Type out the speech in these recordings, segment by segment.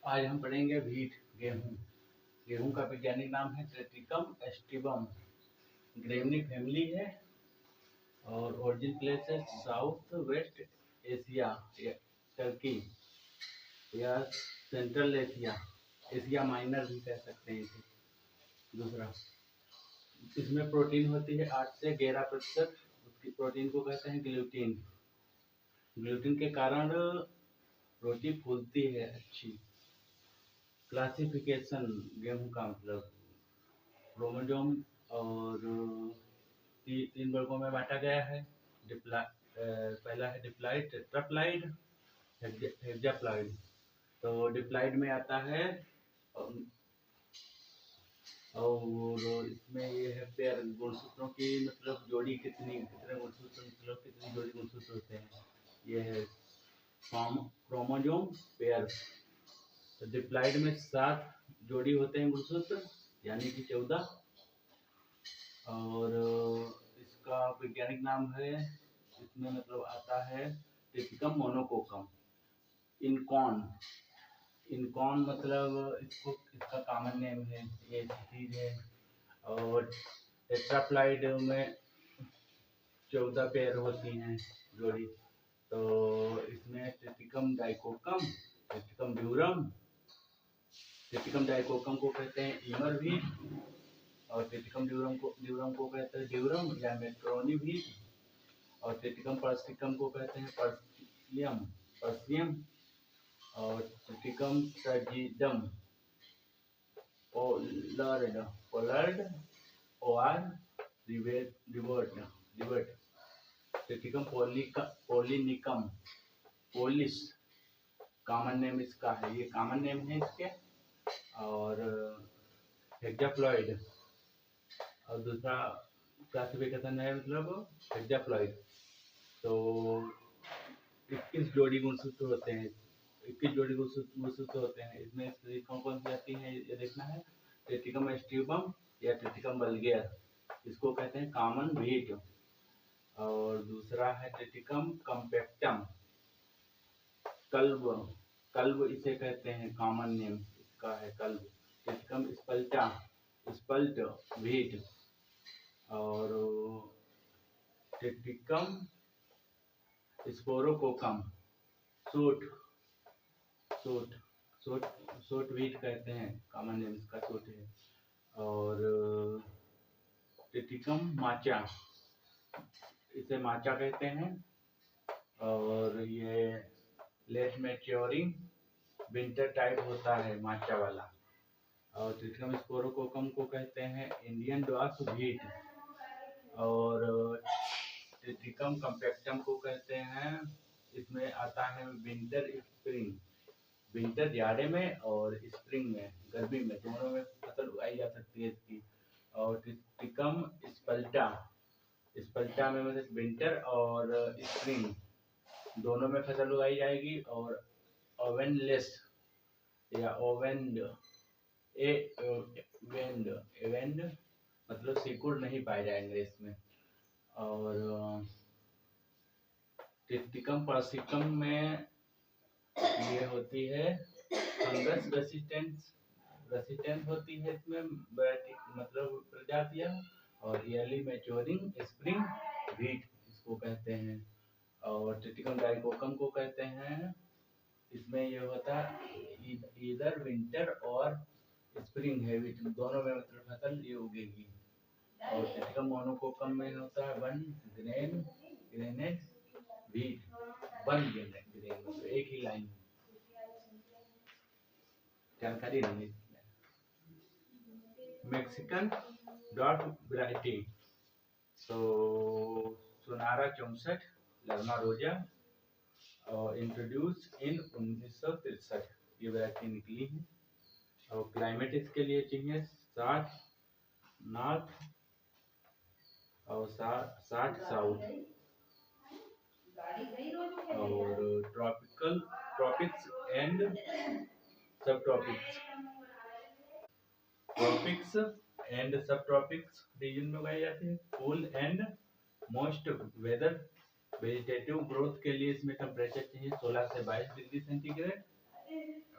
आज हम पढ़ेंगे व्हीट गेहूं। गेहूं का वैज्ञानिक नाम है ट्रेटिकम एस्टिवम। ग्रेमनी फैमिली है और ओरिजिन प्लेस है साउथ वेस्ट एशिया या टर्की या सेंट्रल एशिया, एशिया माइनर भी कह सकते हैं इसे। दूसरा, इसमें प्रोटीन होती है 8 से 11%। उसकी प्रोटीन को कहते हैं ग्लूटीन। ग्लूटीन के कारण रोटी फूलती है अच्छी। क्लासिफिकेशन गेहूं का मतलब क्रोमोसोम और तीन वर्गों में बांटा गया है। पहला है डिप्लाइड, टेट्राप्लाइड, हेक्साप्लाइड। तो डिप्लाइड में आता है और इसमें ये है पेयर गुणसूत्रों की, मतलब जोड़ी कितने गुणसूत्र, मतलब कितनी जोड़ी गुणसूत्र होते हैं। ये है क्रोमोसोम पेयर। तो डिप्लाइड में 7 जोड़ी होते हैं गुणसूत्र, यानी कि 14। और इसका वैज्ञानिक नाम है, इसमें मतलब आता है ट्रेटिकम मोनोकोकम। इनकॉन मतलब इसका कॉमन नेम है, ये चीज है। और टेट्राप्लाइड में 14 पेयर होती हैं जोड़ी। तो इसमें ट्रेटिकम डाइकोकम, ट्रेटिकम ड्यूरम, ट्रेटिकम डाइकोकम को कहते हैं ईमर भी, और ट्रेटिकम ड्यूरम को कहते हैं ड्यूरम या मेट्रोनी भी, और ट्रेटिकम पर्सिकम को कहते हैं पर्सियम, और ट्रेटिकम सर्जिडम, पोलर्ड और रिवर्ट, ट्रेटिकम पोलिनिकम, पोलिस कॉमन नेम इसका है, ये कॉमन नेम है इसके। और हेक्साप्लॉइड और दूसरा क्लासिफिकेशन है मतलब हेक्साप्लॉइड। तो 21 जोड़ी गुणसूत्र होते हैं, 21 जोड़ी गुणसूत्र होते हैं। इसमें कौन कौन सी आती है ये देखना है। ट्रेटिकम एस्टिवम या ट्रेटिकम वल्गेर, इसको कहते हैं कॉमन व्हीट। और दूसरा है ट्रेटिकम कम्पैक्टम, कल्ब इसे कहते हैं, कॉमन नेम इसका है कल्ब। ट्रेटिकम स्पल्ट व्हीट, और ट्रेटिकम स्पोरोकोकम सूट व्हीट कहते हैं, कॉमन नेम इसका सूट है। और ट्रेटिकम माचा, इसे माचा कहते हैं। और ये लेट मैच्योरिंग विंटर टाइप होता है माचा वाला। और ट्रेटिकम स्पोरोकोकम को कहते हैं इंडियन ड्वार्फ व्हीट। और ट्रेटिकम कम्पैक्टम को कहते हैं, इसमें आता है विंटर स्प्रिंग, विंटर जाड़े में और स्प्रिंग में गर्मी में, दोनों में फसल उगाई जा सकती है इसकी। और ट्रेटिकम स्पल्टा में मतलब विंटर और स्प्रिंग दोनों में फसल उगाई जाएगी। और ओवेनलेस या एवेंड मतलब सिकुड़ नहीं पाए जाएंगे इसमें। और ट्रेटिकम पर्सिकम में ये होती है फंगस रेसिस्टेंस होती है इसमें मतलब प्रजातियां। और ईयरली मैच्योरिंग स्प्रिंग व्हीट इसको कहते हैं। और ट्रेटिकम डाइकोकम को कहते हैं, इसमें ये होता है इधर विंटर और स्प्रिंग है, दोनों में मतलब फसल ये उगेगी। और ट्रेटिकम मोनोकोकम में होता है one grenade wheat, one grain मतलब एक ही लाइन, जानकारी नहीं है। मैक्सिकन डॉट वैरायटी, तो सोनारा 64 लर्मा रोजा और इंट्रोड्यूस इन 1963 ये वैरायटी निकली है। और क्लाइमेट इसके लिए चाहिए 60 नॉर्थ और 60 साउथ, और tropics and subtropics region में उगाई जाती है। Cool and most weather, vegetative growth के लिए इसमें टेम्परेचर चाहिए 16 से 22 डिग्री सेंटीग्रेड।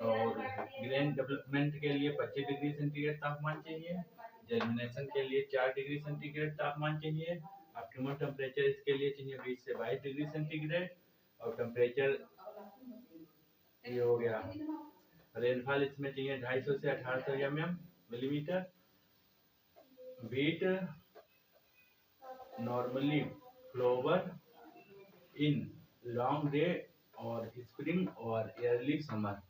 और ग्रेन डेवलपमेंट के लिए 25 डिग्री सेंटीग्रेड तापमान चाहिए। जर्मिनेशन के लिए 4 डिग्री सेंटीग्रेड तापमान चाहिए। ऑप्टिमम टेम्परेचर इसके लिए चाहिए 20 से 22 डिग्री सेंटीग्रेड। और टेम्परेचर ये हो गया। रेनफॉल इसमें चाहिए 250 से 1800 millimetre. Wheat normally flower in long day और स्प्रिंग और अर्ली समर।